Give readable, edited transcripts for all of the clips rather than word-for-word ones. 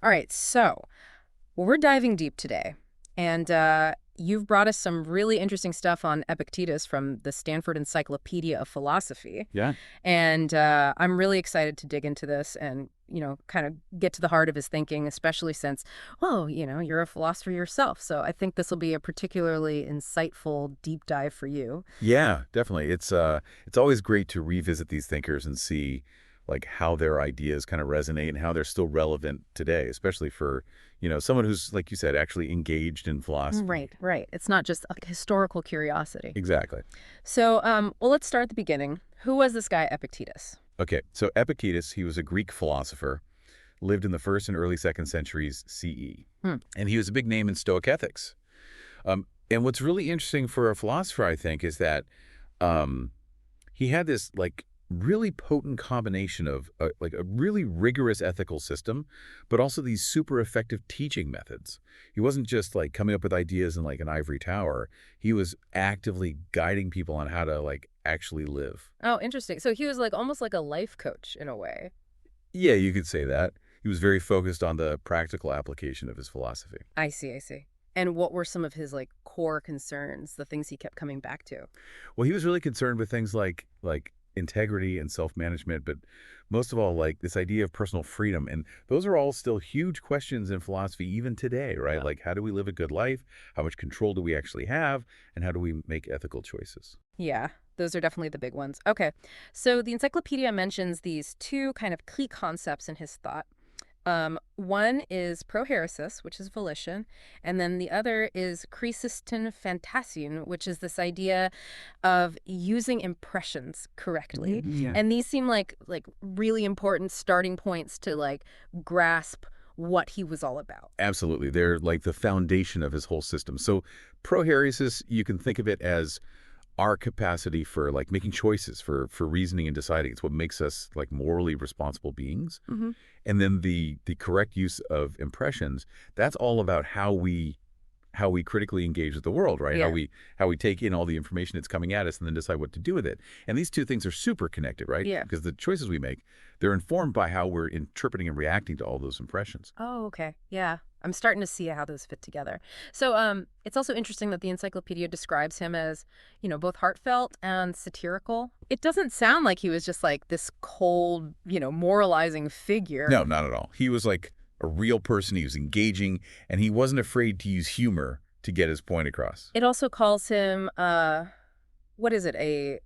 All right, so we're diving deep today, and you've brought us some really interesting stuff on Epictetus from the Stanford Encyclopedia of Philosophy. Yeah, And I'm really excited to dig into this and, kind of get to the heart of his thinking, especially since, well, you're a philosopher yourself. So I think this will be a particularly insightful deep dive for you. yeah, definitely. It's always great to revisit these thinkers and see like how their ideas kind of resonate and how they're still relevant today, especially for, someone who's, like you said, actually engaged in philosophy. Right, right. It's not just a historical curiosity. Exactly. So, well, let's start at the beginning. Who was this guy, Epictetus? Okay, so Epictetus, he was a Greek philosopher, lived in the first and early second centuries CE, Hmm. and he was a big name in Stoic ethics. And what's really interesting for a philosopher, I think, is that um, he had this like really potent combination of like a really rigorous ethical system, but also these super effective teaching methods. He wasn't just like coming up with ideas in like an ivory tower. He was actively guiding people on how to like actually live. Oh, interesting. So he was like almost like a life coach in a way. Yeah, you could say that. He was very focused on the practical application of his philosophy. I see, I see. And what were some of his like core concerns, the things he kept coming back to? Well, he was really concerned with things like integrity and self-management, but most of all, like this idea of personal freedom. And those are all still huge questions in philosophy even today, right? Yeah. Like, how do we live a good life? How much control do we actually have? And how do we make ethical choices? Yeah, those are definitely the big ones. Okay. So the encyclopedia mentions these two kind of key concepts in his thought. One is proheresis, which is volition, and then the other is Chrysoston fantasin, which is this idea of using impressions correctly. Yeah. And these seem like really important starting points to like grasp what he was all about. Absolutely. They're like the foundation of his whole system. So prohairesis, you can think of it as our capacity for like making choices, for reasoning and deciding. It's what makes us like morally responsible beings. Hmm. And then the correct use of impressions, that's all about how we critically engage with the world, right? How Yeah. we take in all the information that's coming at us and then decide what to do with it. And these two things are super connected, right? Yeah. Because the choices we make, they're informed by how we're interpreting and reacting to all those impressions. Oh, okay. Yeah. I'm starting to see how those fit together. So, it's also interesting that the encyclopedia describes him as, both heartfelt and satirical. It doesn't sound like he was just like this cold, moralizing figure. No, not at all. He was like a real person. He was engaging, and he wasn't afraid to use humor to get his point across. It also calls him, what is it, a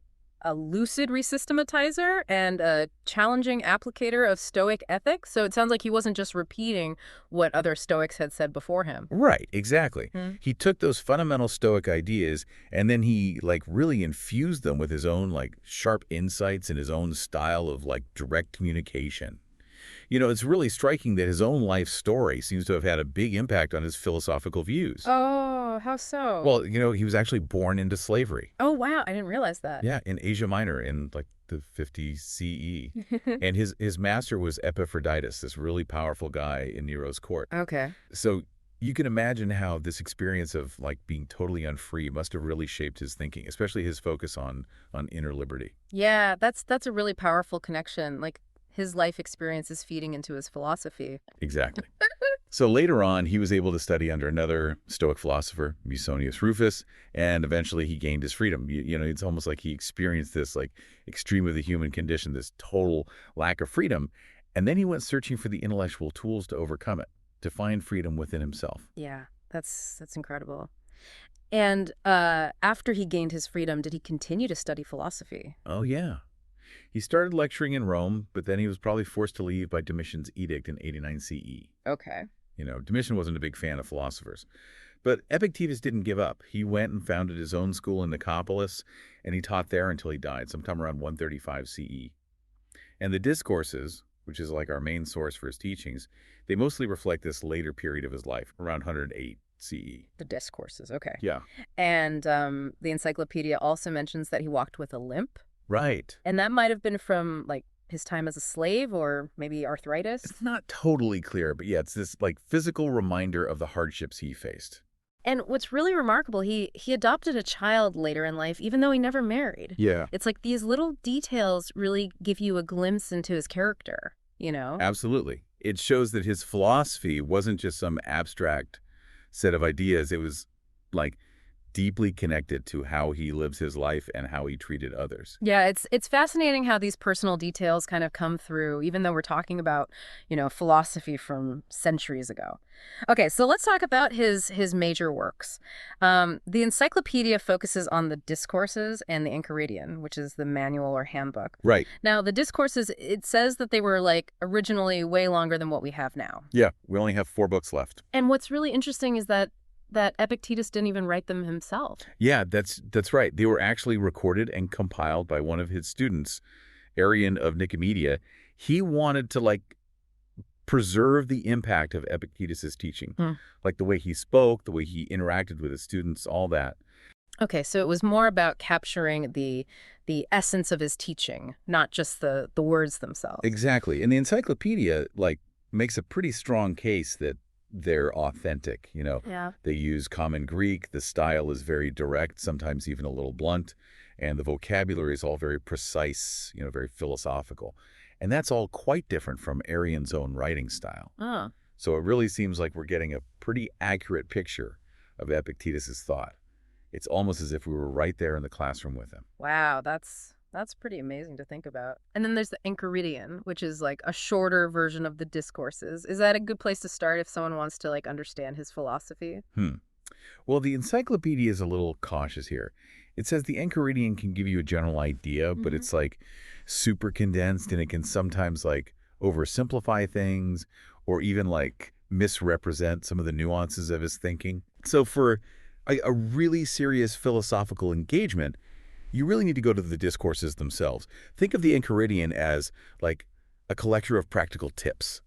lucid resystematizer and a challenging applicator of Stoic ethics. So it sounds like he wasn't just repeating what other Stoics had said before him. Right, exactly. Hmm. He took those fundamental Stoic ideas and then he like really infused them with his own like sharp insights and his own style of like direct communication. It's really striking that his own life story seems to have had a big impact on his philosophical views. Oh, how so? Well, he was actually born into slavery. Oh, wow. I didn't realize that. Yeah, in Asia Minor in like the 50s CE. And his master was Epictetus, this really powerful guy in Nero's court. Okay. So you can imagine how this experience of like being totally unfree must have really shaped his thinking, especially his focus on inner liberty. Yeah, that's a really powerful connection. Like his life experience is feeding into his philosophy. Exactly. So later on, he was able to study under another Stoic philosopher, Musonius Rufus, and eventually he gained his freedom. It's almost like he experienced this like extreme of the human condition, this total lack of freedom. And then he went searching for the intellectual tools to overcome it, to find freedom within himself. Yeah, that's incredible. And after he gained his freedom, did he continue to study philosophy? Oh, yeah. He started lecturing in Rome, but then he was probably forced to leave by Domitian's edict in 89 CE. Okay. Domitian wasn't a big fan of philosophers. But Epictetus didn't give up. He went and founded his own school in Nicopolis, and he taught there until he died, sometime around 135 CE. And the discourses, which is like our main source for his teachings, they mostly reflect this later period of his life, around 108 CE. The discourses. Okay. Yeah. And the encyclopedia also mentions that he walked with a limp. Right. And that might have been from like his time as a slave or maybe arthritis. It's not totally clear, but yeah, it's this like physical reminder of the hardships he faced. And what's really remarkable, he adopted a child later in life, even though he never married. Yeah. It's like these little details really give you a glimpse into his character, Absolutely. It shows that his philosophy wasn't just some abstract set of ideas. It was like deeply connected to how he lives his life and how he treated others. Yeah, it's fascinating how these personal details kind of come through, even though we're talking about, philosophy from centuries ago. Okay, so let's talk about his major works. The encyclopedia focuses on the discourses and the Enchiridion, which is the manual or handbook. Right. Now, the discourses, it says that they were like originally way longer than what we have now. Yeah, we only have 4 books left. And what's really interesting is that Epictetus didn't even write them himself. Yeah, that's right. They were actually recorded and compiled by one of his students, Arian of Nicomedia. He wanted to preserve the impact of Epictetus's teaching, Hmm. like the way he spoke, the way he interacted with his students, all that. Okay, so it was more about capturing the essence of his teaching, not just the words themselves. Exactly. And the encyclopedia makes a pretty strong case that they're authentic. Yeah. They use common Greek. The style is very direct, sometimes even a little blunt, and the vocabulary is all very precise, very philosophical. And that's all quite different from Arian's own writing style. Oh, So it really seems like we're getting a pretty accurate picture of Epictetus's thought. It's almost as if we were right there in the classroom with him. wow, that's pretty amazing to think about. And then there's the Enchiridion, which is like a shorter version of the discourses. Is that a good place to start if someone wants to understand his philosophy? Well, the encyclopedia is a little cautious here. It says the Enchiridion can give you a general idea, but Hmm. it's super condensed, and it can sometimes oversimplify things or even misrepresent some of the nuances of his thinking. So for a really serious philosophical engagement, you really need to go to the discourses themselves. Think of the Enchiridion as a collector of practical tips,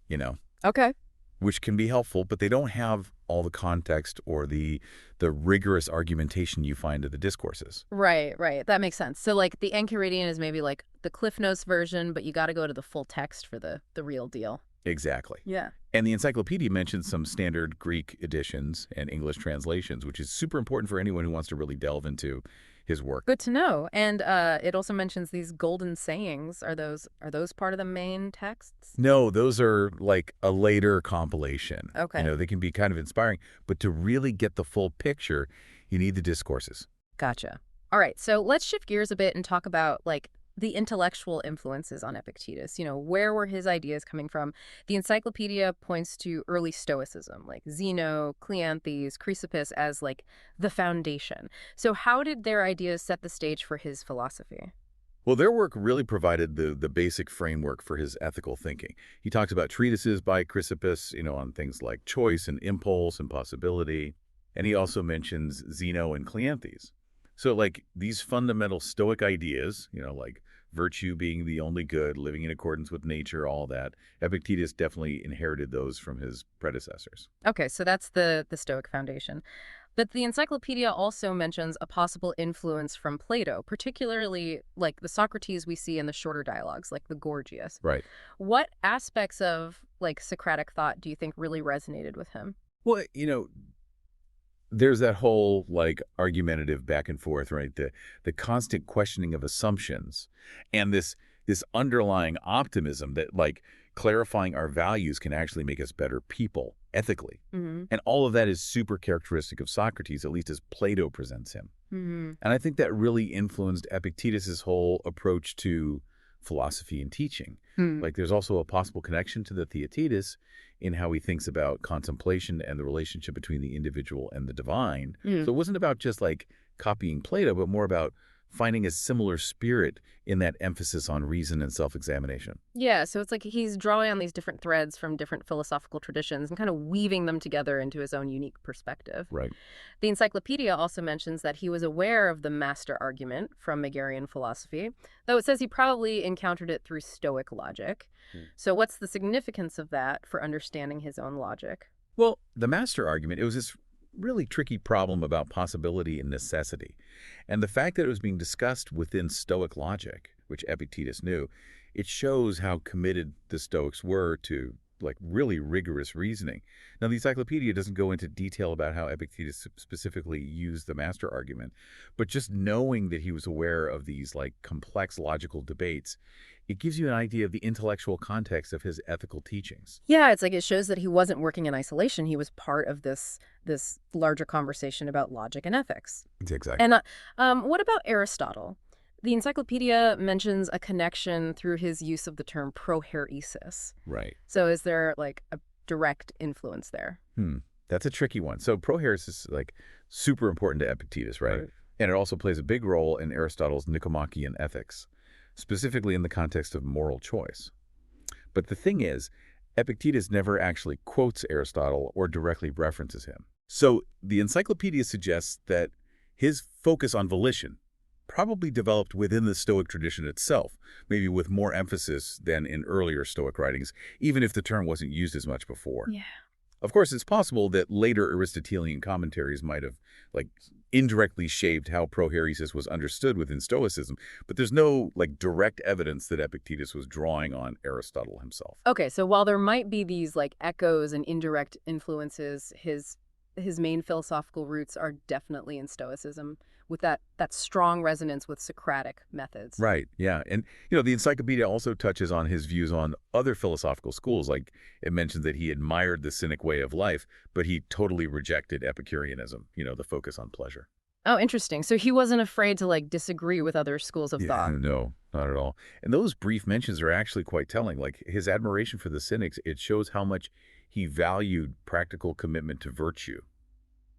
Okay. which can be helpful, but they don't have all the context or the rigorous argumentation you find in the discourses. Right, right. That makes sense. So the Enchiridion is maybe like the Cliff Notes version, but you got to go to the full text for the real deal. Exactly. Yeah. And the encyclopedia mentions some standard Greek editions and English translations, which is super important for anyone who wants to really delve into his work. Good to know. And it also mentions these golden sayings. Are those part of the main texts? No, those are a later compilation. Okay. They can be kind of inspiring, but to really get the full picture, you need the discourses. Gotcha. All right, so let's shift gears a bit and talk about the intellectual influences on Epictetus. Where were his ideas coming from? The encyclopedia points to early Stoicism, like Zeno, Cleanthes, Chrysippus as the foundation. So how did their ideas set the stage for his philosophy? Well, their work really provided the basic framework for his ethical thinking. He talks about treatises by Chrysippus, on things like choice and impulse and possibility. And he also mentions Zeno and Cleanthes. So these fundamental Stoic ideas, virtue being the only good, living in accordance with nature, all that, Epictetus definitely inherited those from his predecessors. Okay, so that's the Stoic foundation. But the encyclopedia also mentions a possible influence from Plato, particularly the Socrates we see in the shorter dialogues, like the Gorgias. Right. What aspects of Socratic thought do you think really resonated with him? Well, there's that whole argumentative back and forth, right? The constant questioning of assumptions and this underlying optimism that clarifying our values can actually make us better people ethically. Mm-hmm. And all of that is super characteristic of Socrates, at least as Plato presents him. Mm-hmm. And I think that really influenced Epictetus's whole approach to philosophy and teaching. There's also a possible connection to the Theaetetus in how he thinks about contemplation and the relationship between the individual and the divine. Mm. So it wasn't about just copying Plato, but more about finding a similar spirit in that emphasis on reason and self-examination. Yeah, so it's he's drawing on these different threads from different philosophical traditions and kind of weaving them together into his own unique perspective. Right. The encyclopedia also mentions that he was aware of the master argument from Megarian philosophy, though it says he probably encountered it through Stoic logic. So what's the significance of that for understanding his own logic? Well, the master argument, it was this really tricky problem about possibility and necessity. And the fact that it was being discussed within Stoic logic, which Epictetus knew, it shows how committed the Stoics were to like really rigorous reasoning. Now, the encyclopedia doesn't go into detail about how Epictetus specifically used the master argument, but just knowing that he was aware of these like complex logical debates, it gives you an idea of the intellectual context of his ethical teachings. Yeah, it's like it shows that he wasn't working in isolation. He was part of this larger conversation about logic and ethics. Exactly. And what about Aristotle? The encyclopedia mentions a connection through his use of the term prohairesis. Right. So is there like a direct influence there? That's a tricky one. So prohairesis is like super important to Epictetus, right? Right. And it also plays a big role in Aristotle's Nicomachean Ethics, specifically in the context of moral choice. But the thing is, Epictetus never actually quotes Aristotle or directly references him. So the encyclopedia suggests that his focus on volition probably developed within the Stoic tradition itself, maybe with more emphasis than in earlier Stoic writings, even if the term wasn't used as much before. Yeah. Of course, it's possible that later Aristotelian commentaries might have, like, indirectly shaped how prohairesis was understood within Stoicism, but there's no, like, direct evidence that Epictetus was drawing on Aristotle himself. Okay, so while there might be these like echoes and indirect influences, his main philosophical roots are definitely in Stoicism, with that strong resonance with Socratic methods. Right, yeah. And, the encyclopedia also touches on his views on other philosophical schools. Like, it mentions that he admired the Cynic way of life, but he totally rejected Epicureanism, the focus on pleasure. Oh, interesting. So he wasn't afraid to like disagree with other schools of Yeah, thought. no, not at all. And those brief mentions are actually quite telling. Like, his admiration for the Cynics, it shows how much he valued practical commitment to virtue,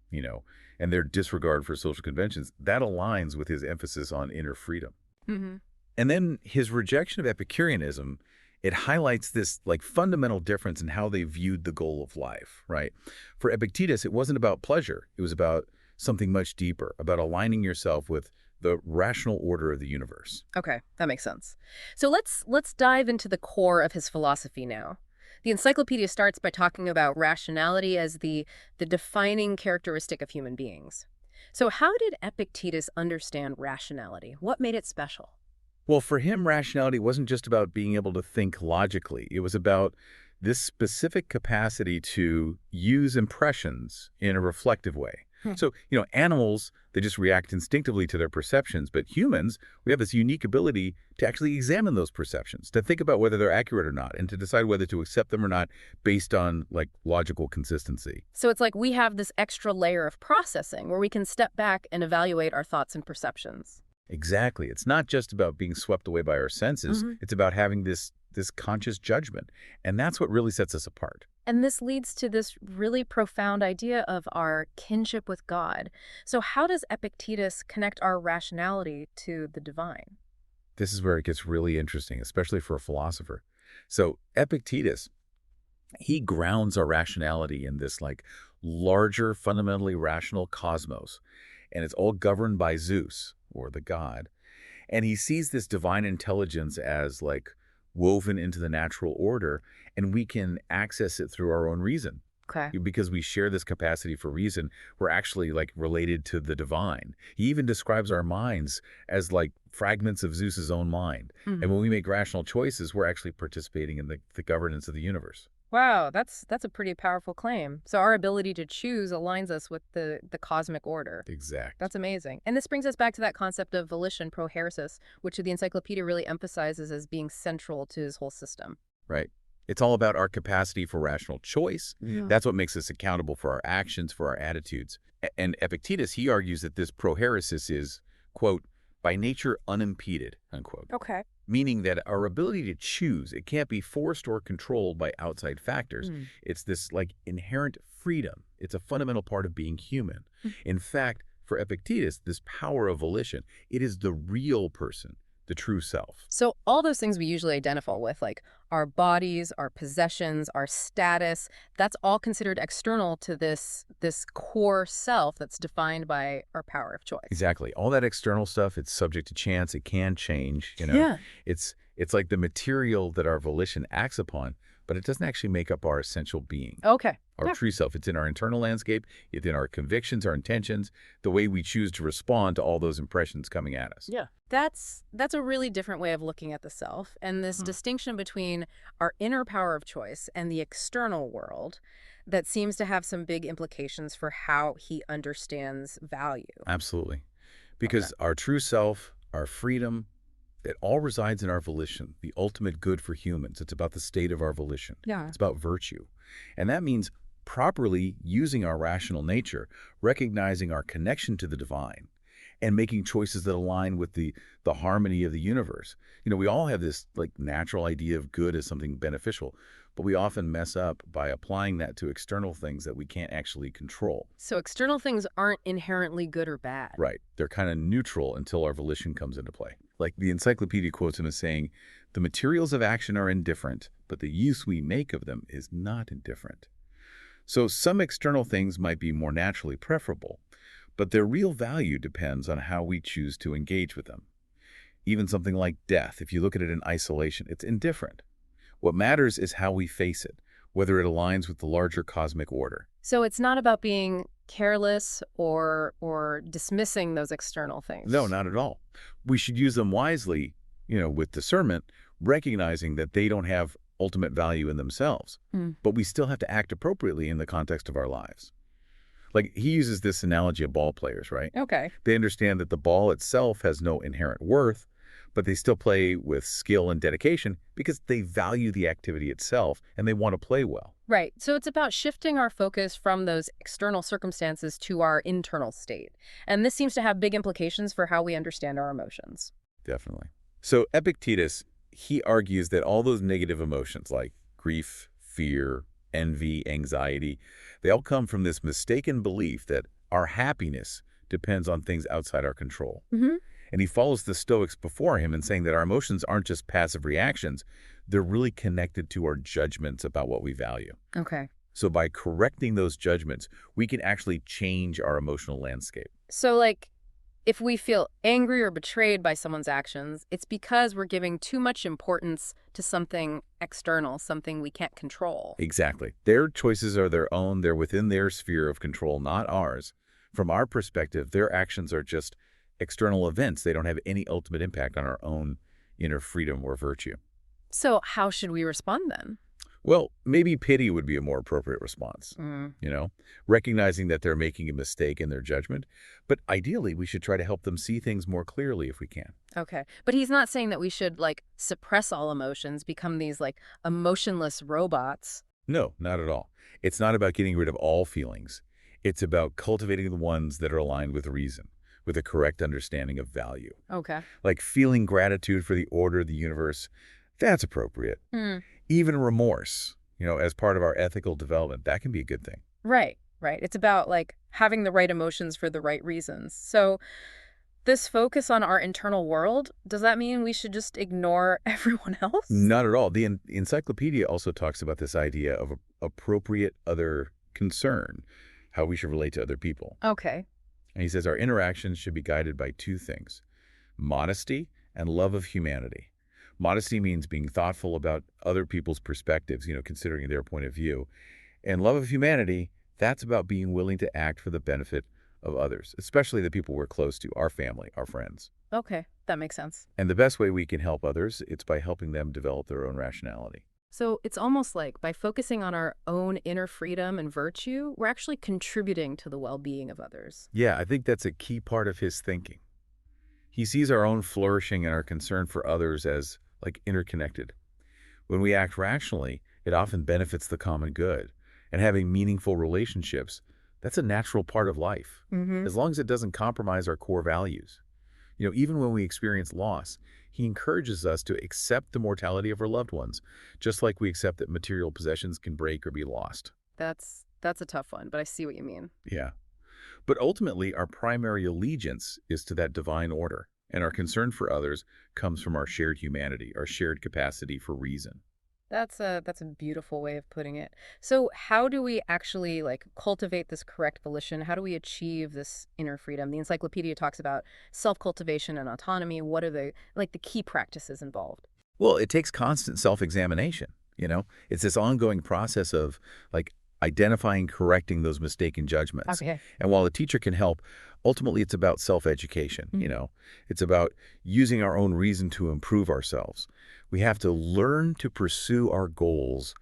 you know, and their disregard for social conventions. That aligns with his emphasis on inner freedom. Hmm. And then his rejection of Epicureanism, it highlights this like fundamental difference in how they viewed the goal of life, right? For Epictetus, it wasn't about pleasure. It was about something much deeper, about aligning yourself with the rational order of the universe. Okay, that makes sense. So let's dive into the core of his philosophy now. The encyclopedia starts by talking about rationality as the defining characteristic of human beings. So how did Epictetus understand rationality? What made it special? Well, for him, rationality wasn't just about being able to think logically. It was about this specific capacity to use impressions in a reflective way. Hmm. So, animals, they just react instinctively to their perceptions, but humans, we have this unique ability to actually examine those perceptions, to think about whether they're accurate or not, and to decide whether to accept them or not based on, like, logical consistency. So it's like we have this extra layer of processing where we can step back and evaluate our thoughts and perceptions. Exactly. It's not just about being swept away by our senses. Hmm. It's about having this conscious judgment. And that's what really sets us apart. And this leads to this really profound idea of our kinship with God. So how does Epictetus connect our rationality to the divine? This is where it gets really interesting, especially for a philosopher. So Epictetus, he grounds our rationality in this like larger, fundamentally rational cosmos. And it's all governed by Zeus, or the god. And he sees this divine intelligence as like woven into the natural order, and we can access it through our own reason. Okay. Because we share this capacity for reason, we're actually like related to the divine. He even describes our minds as like fragments of Zeus's own mind. Mhm. And when we make rational choices, we're actually participating in the governance of the universe. Wow, that's a pretty powerful claim. So our ability to choose aligns us with the cosmic order. Exact. That's amazing. And this brings us back to that concept of volition, prohairesis, which the encyclopedia really emphasizes as being central to his whole system. Right. It's all about our capacity for rational choice. Yeah. That's what makes us accountable for our actions, for our attitudes. And Epictetus, he argues that this prohairesis is, quote, by nature unimpeded, unquote. Okay. Meaning that our ability to choose, it can't be forced or controlled by outside factors. Mm. It's this like inherent freedom. It's a fundamental part of being human. In fact, for Epictetus, this power of volition, it is the real person, the true self. So all those things we usually identify with, like our bodies, our possessions, our status, that's all considered external to this core self that's defined by our power of choice. Exactly. All that external stuff, it's subject to chance. It can change, Yeah. It's like the material that our volition acts upon, but it doesn't actually make up our essential being. Okay. our Yeah. true self. It's in our internal landscape, it's in our convictions, our intentions, the way we choose to respond to all those impressions coming at us. Yeah. That's a really different way of looking at the self, and this Hmm. distinction between our inner power of choice and the external world that seems to have some big implications for how he understands value. Absolutely. Okay. Because our true self, our freedom, it all resides in our volition, the ultimate good for humans. It's about the state of our volition. Yeah. It's about virtue. And that means properly using our rational nature, recognizing our connection to the divine, and making choices that align with the harmony of the universe. We all have this like natural idea of good as something beneficial, but we often mess up by applying that to external things that we can't actually control. So external things aren't inherently good or bad. Right. They're kind of neutral until our volition comes into play. Like the encyclopedia quotes him as saying, the materials of action are indifferent, but the use we make of them is not indifferent. So some external things might be more naturally preferable, but their real value depends on how we choose to engage with them. Even something like death, if you look at it in isolation, it's indifferent. What matters is how we face it, whether it aligns with the larger cosmic order. So it's not about being careless or dismissing those external No, things. not at all. We should use them wisely, with discernment, recognizing that they don't have ultimate value in themselves. Mm. But we still have to act appropriately in the context of our lives. Like he uses this analogy of ball players, right? Okay. They understand that the ball itself has no inherent worth, but they still play with skill and dedication because they value the activity itself and they want to play well. Right. So it's about shifting our focus from those external circumstances to our internal state. And this seems to have big implications for how we understand our emotions. Definitely. So Epictetus, he argues that all those negative emotions like grief, fear, envy, anxiety, they all come from this mistaken belief that our happiness depends on things outside our control. Hmm. And he follows the Stoics before him in saying that our emotions aren't just passive reactions, they're really connected to our judgments about what we value. Okay. So by correcting those judgments, we can actually change our emotional landscape. So, like, if we feel angry or betrayed by someone's actions, it's because we're giving too much importance to something external, something we can't control. Exactly. Their choices are their own. They're within their sphere of control, not ours. From our perspective, their actions are just external events. They don't have any ultimate impact on our own inner freedom or virtue. So, how should we respond then? Well, maybe pity would be a more appropriate response, Mm. recognizing that they're making a mistake in their judgment. But ideally, we should try to help them see things more clearly if we can. Okay. But he's not saying that we should, like, suppress all emotions, become these, like, emotionless robots. No, not at all. It's not about getting rid of all feelings. It's about cultivating the ones that are aligned with reason, with a correct understanding of value. Okay. Like feeling gratitude for the order of the universe, that's appropriate. Hmm. Even remorse, as part of our ethical development, that can be a good thing. Right, right. It's about, like, having the right emotions for the right reasons. So, this focus on our internal world, does that mean we should just ignore everyone else? Not at all. The encyclopedia also talks about this idea of appropriate other concern, how we should relate to other people. Okay. And he says our interactions should be guided by two things, modesty and love of humanity. Modesty means being thoughtful about other people's perspectives, considering their point of view. And love of humanity, that's about being willing to act for the benefit of others, especially the people we're close to, our family, our friends. Okay, that makes sense. And the best way we can help others, it's by helping them develop their own rationality. So it's almost like by focusing on our own inner freedom and virtue, we're actually contributing to the well-being of others. Yeah, I think that's a key part of his thinking. He sees our own flourishing and our concern for others as like interconnected. When we act rationally, it often benefits the common good. And having meaningful relationships, that's a natural part of life, Mm-hmm. as long as it doesn't compromise our core values. Even when we experience loss, he encourages us to accept the mortality of our loved ones, just like we accept that material possessions can break or be lost. That's a tough one, but I see what you mean. Yeah. But ultimately, our primary allegiance is to that divine order, and our concern for others comes from our shared humanity, our shared capacity for reason. That's a beautiful way of putting it. So how do we actually, like, cultivate this correct volition? How do we achieve this inner freedom? The encyclopedia talks about self-cultivation and autonomy. What are the key practices involved? Well, it takes constant self-examination. It's this ongoing process of like identifying, correcting those mistaken judgments. Okay. And while the teacher can help, ultimately it's about self-education, you know. It's about using our own reason to improve ourselves. We have to learn to pursue our goals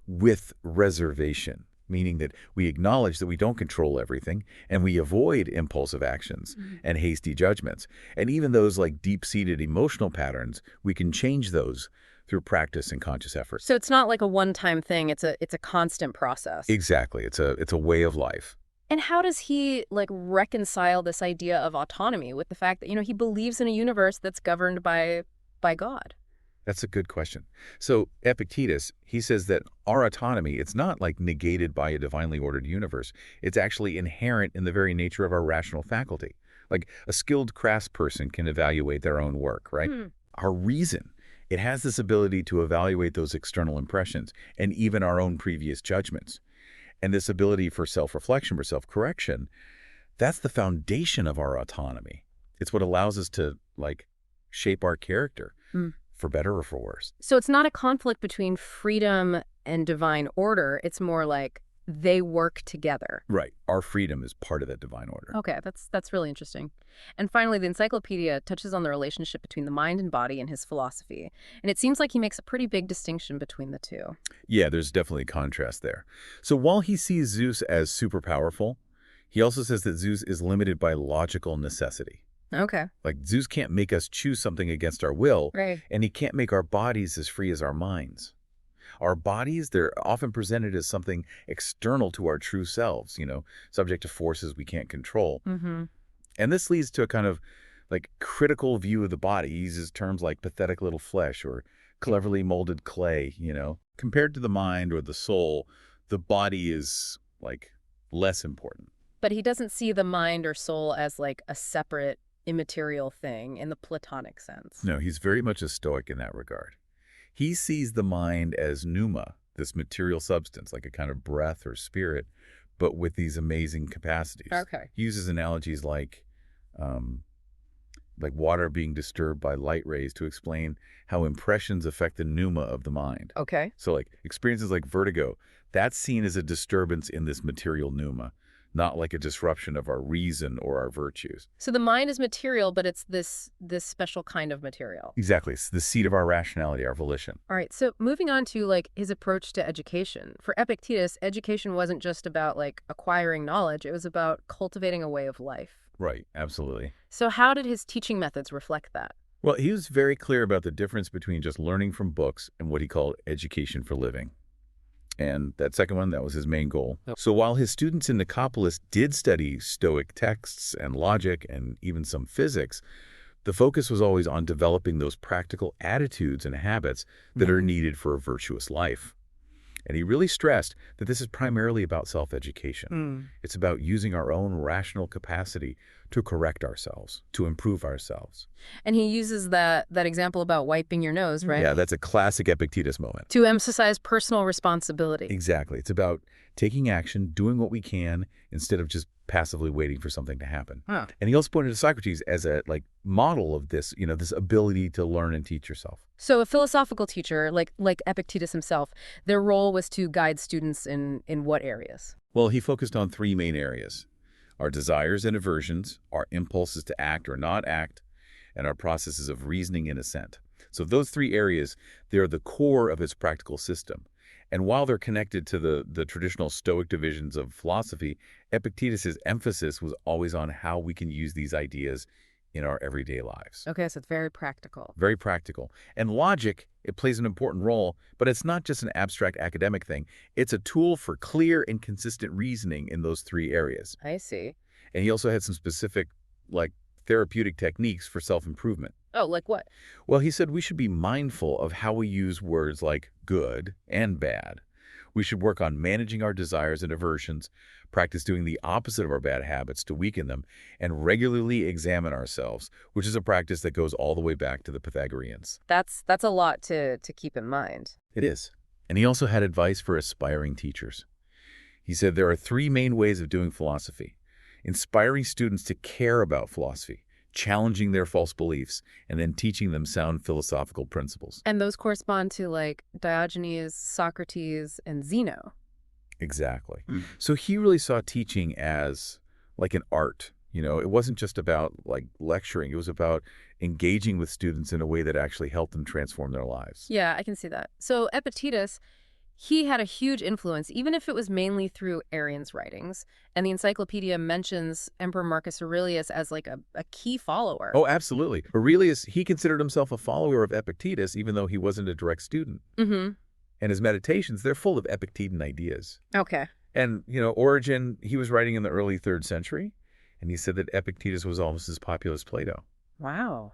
with reservation, meaning that we acknowledge that we don't control everything and we avoid impulsive actions and hasty judgments. And even those like deep-seated emotional patterns, we can change those through practice and conscious effort. So it's not like a one-time thing. It's a constant process. Exactly. It's a way of life. And how does he like reconcile this idea of autonomy with the fact that, he believes in a universe that's governed by God? That's a good question. So Epictetus, he says that our autonomy, it's not like negated by a divinely ordered universe. It's actually inherent in the very nature of our rational faculty. Like a skilled craftsperson can evaluate their own work, right? Our reason, it has this ability to evaluate those external impressions and even our own previous judgments. And this ability for self-reflection or self-correction, that's the foundation of our autonomy. It's what allows us to, like, shape our character, for better or for worse. So it's not a conflict between freedom and divine order. It's more like they work together. Right. Our freedom is part of that divine order. Okay, that's really interesting. And finally, the encyclopedia touches on the relationship between the mind and body in his philosophy. And it seems like he makes a pretty big distinction between the two. Yeah, there's definitely a contrast there. So while he sees Zeus as super powerful, he also says that Zeus is limited by logical necessity. Okay. Like Zeus can't make us choose something against our will, Right. and he can't make our bodies as free as our minds. Our bodies, they're often presented as something external to our true selves, subject to forces we can't control. And this leads to a kind of like critical view of the body. He uses terms like pathetic little flesh or cleverly molded clay, Compared to the mind or the soul, the body is like less important. But he doesn't see the mind or soul as like a separate immaterial thing in the Platonic sense. No, he's very much a Stoic in that regard. He sees the mind as pneuma, this material substance, like a kind of breath or spirit, but with these amazing capacities. Okay. He uses analogies like water being disturbed by light rays to explain how impressions affect the pneuma of the mind. Okay. So like experiences like vertigo, that's seen as a disturbance in this material pneuma, not like a disruption of our reason or our virtues. So the mind is material, but it's this special kind of material. Exactly. It's the seat of our rationality, our volition. All right. So moving on to like his approach to education. For Epictetus, education wasn't just about like acquiring knowledge. It was about cultivating a way of life. Right. Absolutely. So how did his teaching methods reflect that? Well, he was very clear about the difference between just learning from books and what he called education for living. And that second one, that was his main goal. Yep. So while his students in Nicopolis did study Stoic texts and logic and even some physics, the focus was always on developing those practical attitudes and habits that are needed for a virtuous life. And he really stressed that this is primarily about self-education. It's about using our own rational capacity to correct ourselves, to improve ourselves. And he uses that example about wiping your nose, right? Yeah, that's a classic Epictetus moment. To emphasize personal responsibility. Exactly. It's about taking action, doing what we can, instead of just passively waiting for something to happen. Huh. And he also pointed to Socrates as a model of this, this ability to learn and teach yourself. So a philosophical teacher, like Epictetus himself, their role was to guide students in what areas? Well, he focused on three main areas: our desires and aversions, our impulses to act or not act, and our processes of reasoning and assent. So those three areas, they're the core of his practical system. And while they're connected to the traditional Stoic divisions of philosophy, Epictetus's emphasis was always on how we can use these ideas in our everyday lives. Okay, so it's very practical. Very practical. And logic, it plays an important role, but it's not just an abstract academic thing. It's a tool for clear and consistent reasoning in those three areas. I see. And he also had some specific, therapeutic techniques for self-improvement. Oh, like what? Well, he said we should be mindful of how we use words like good and bad. We should work on managing our desires and aversions, practice doing the opposite of our bad habits to weaken them, and regularly examine ourselves, which is a practice that goes all the way back to the Pythagoreans. That's a lot to keep in mind. It is. And he also had advice for aspiring teachers. He said there are three main ways of doing philosophy: inspiring students to care about philosophy, challenging their false beliefs, and then teaching them sound philosophical principles. And those correspond to like Diogenes, Socrates, and Zeno. Exactly. Mm. So he really saw teaching as like an art. It wasn't just about like lecturing. It was about engaging with students in a way that actually helped them transform their lives. Yeah, I can see that. So Epictetus, he had a huge influence, even if it was mainly through Arrian's writings. And the encyclopedia mentions Emperor Marcus Aurelius as like a key follower. Oh, absolutely. Aurelius, he considered himself a follower of Epictetus, even though he wasn't a direct student. Mm-hmm. And his meditations, they're full of Epictetan ideas. Okay. And, Origen, he was writing in the early 3rd century, and he said that Epictetus was almost as popular as Plato. Wow.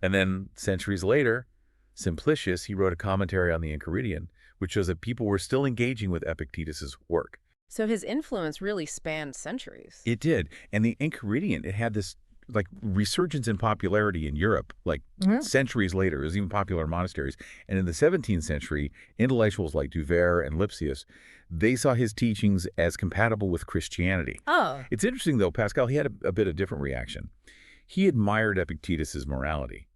And then centuries later, Simplicius, he wrote a commentary on the Enchiridion, which shows that people were still engaging with Epictetus's work. So his influence really spanned centuries. It did. And the Enchiridion, it had this like resurgence in popularity in Europe, like centuries later. It was even popular in monasteries. And in the 17th century, intellectuals like Duverre and Lipsius, they saw his teachings as compatible with Christianity. Oh. It's interesting, though, Pascal, he had a bit of different reaction. He admired Epictetus's morality,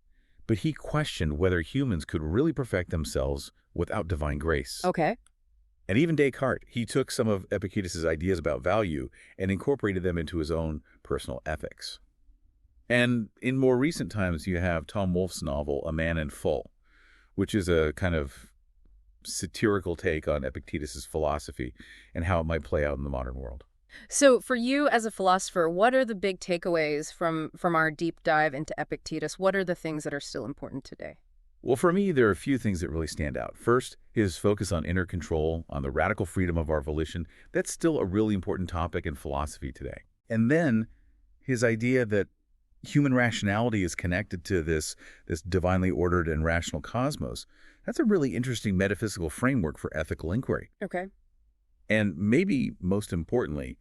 but he questioned whether humans could really perfect themselves without divine grace. Okay. And even Descartes, he took some of Epictetus's ideas about value and incorporated them into his own personal ethics. And in more recent times, you have Tom Wolfe's novel, A Man in Full, which is a kind of satirical take on Epictetus's philosophy and how it might play out in the modern world. So for you as a philosopher, what are the big takeaways from our deep dive into Epictetus? What are the things that are still important today? Well, for me, there are a few things that really stand out. First, his focus on inner control, on the radical freedom of our volition. That's still a really important topic in philosophy today. And then his idea that human rationality is connected to this divinely ordered and rational cosmos. That's a really interesting metaphysical framework for ethical inquiry. Okay. And maybe most importantly,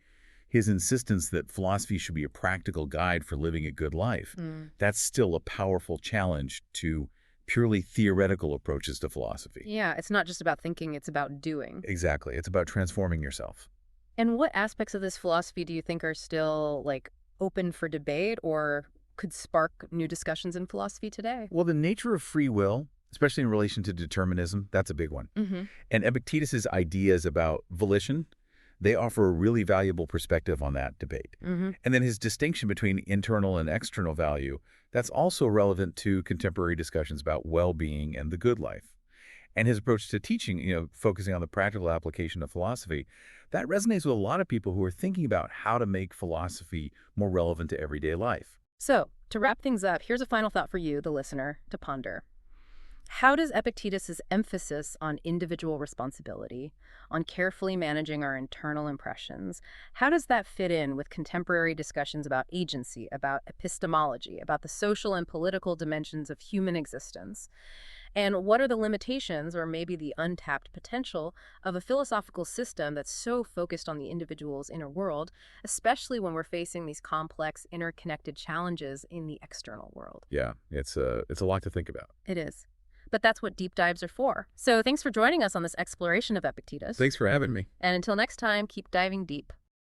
his insistence that philosophy should be a practical guide for living a good life. That's still a powerful challenge to purely theoretical approaches to philosophy. Yeah, it's not just about thinking, it's about doing. Exactly. It's about transforming yourself. And what aspects of this philosophy do you think are still, like, open for debate or could spark new discussions in philosophy today? Well, the nature of free will, especially in relation to determinism, that's a big one. Mm-hmm. And Epictetus's ideas about volition, they offer a really valuable perspective on that debate. Mm-hmm. And then his distinction between internal and external value, that's also relevant to contemporary discussions about well-being and the good life. And his approach to teaching, focusing on the practical application of philosophy, that resonates with a lot of people who are thinking about how to make philosophy more relevant to everyday life. So, to wrap things up, here's a final thought for you, the listener, to ponder. How does Epictetus's emphasis on individual responsibility, on carefully managing our internal impressions, how does that fit in with contemporary discussions about agency, about epistemology, about the social and political dimensions of human existence? And what are the limitations, or maybe the untapped potential, of a philosophical system that's so focused on the individual's inner world, especially when we're facing these complex, interconnected challenges in the external world? Yeah, it's a lot to think about. It is. But that's what deep dives are for. So thanks for joining us on this exploration of Epictetus. Thanks for having me. And until next time, keep diving deep.